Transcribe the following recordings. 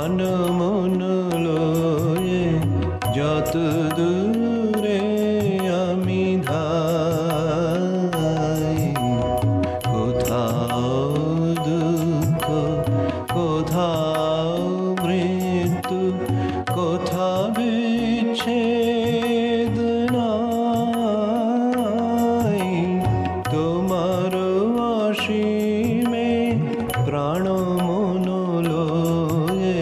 প্রাণ মন লয়ে যত দূরে আমি ধাই, কোথাও দুঃখ, কোথাও মৃত্যু, কোথা বিচ্ছেদ নাই। তোমার অসীমে প্রাণ মন লয়ে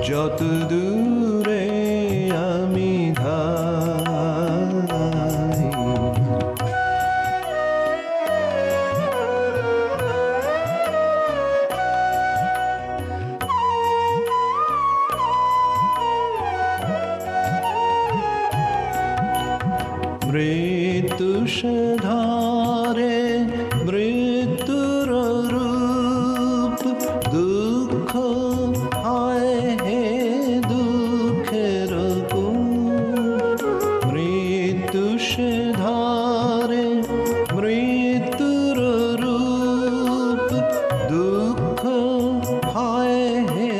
যত দূরে আমি ধাই। মৃত্যু ধারে মৃত্যুর রূপ, দুঃখ হায় হে দুঃখের কূপ। মৃত্যু ধারে মৃত্যুর রূপ, দুঃখ হায় হে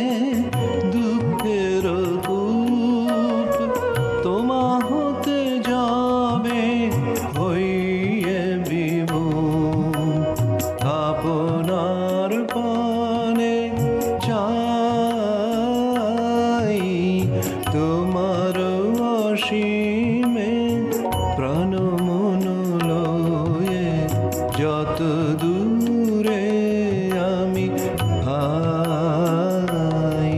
দুঃখের কূপ। তোমা হতে যাবে হইয়ে বিমূঢ়, আপনার পানে চাই। তোমার অসীমে প্রাণ মন লয়ে যত দূরে আমি ভাই।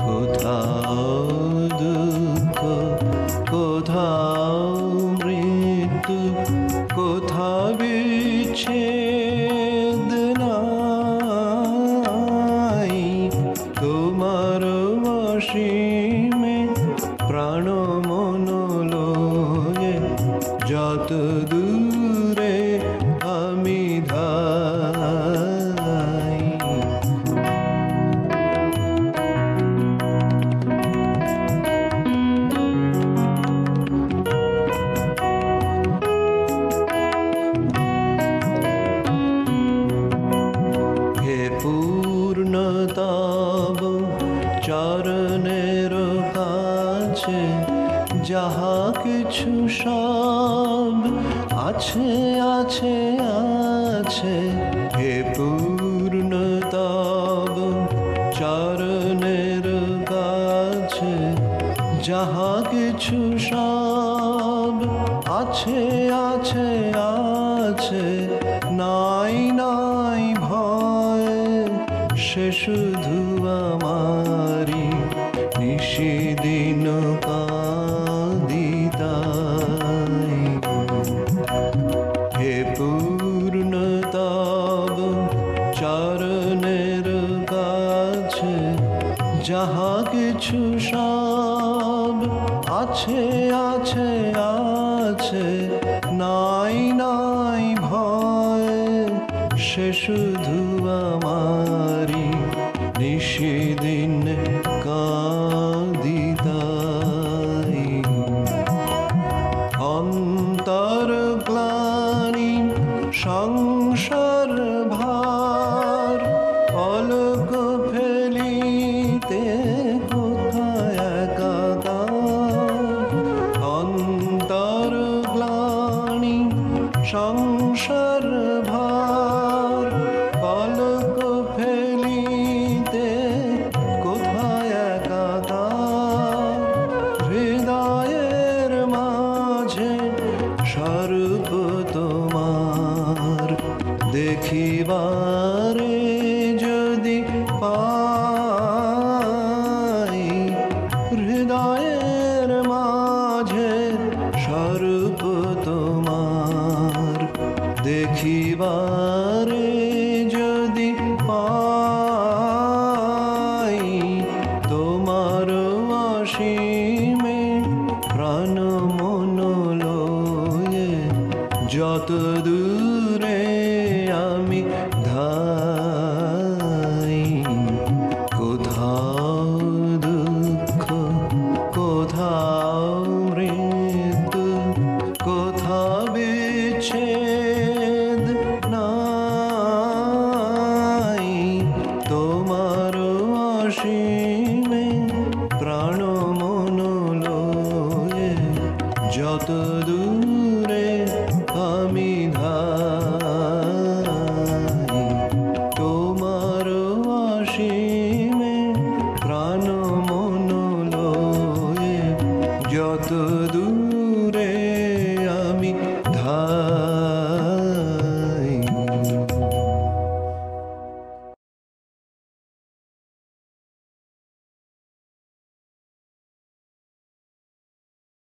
কোথাও দুঃখ, কোথাও মৃত্যু, কোথা বিচ্ছেদ নাই। তোমার অসীমে প্রাণ মন লয়ে যত দূরে আমি ধাই। পূর্ণতব চরণের কাছে যাহা কিছু সব আছে আছে আছে। হে পূর্ণতব চরণের কাছে যাহা কিছু সব আছে আছে আছে। নাই নাই ভয়, সে শুধু আমারি নিশিদিন কাঁদিতাই। হে পূর্ণতব চরণের কাছে যাহা কিছু সব আছে আছে আছে। নাই নাই ভয়, সে শুধু আমারি নিশিদিন কাঁদিতা।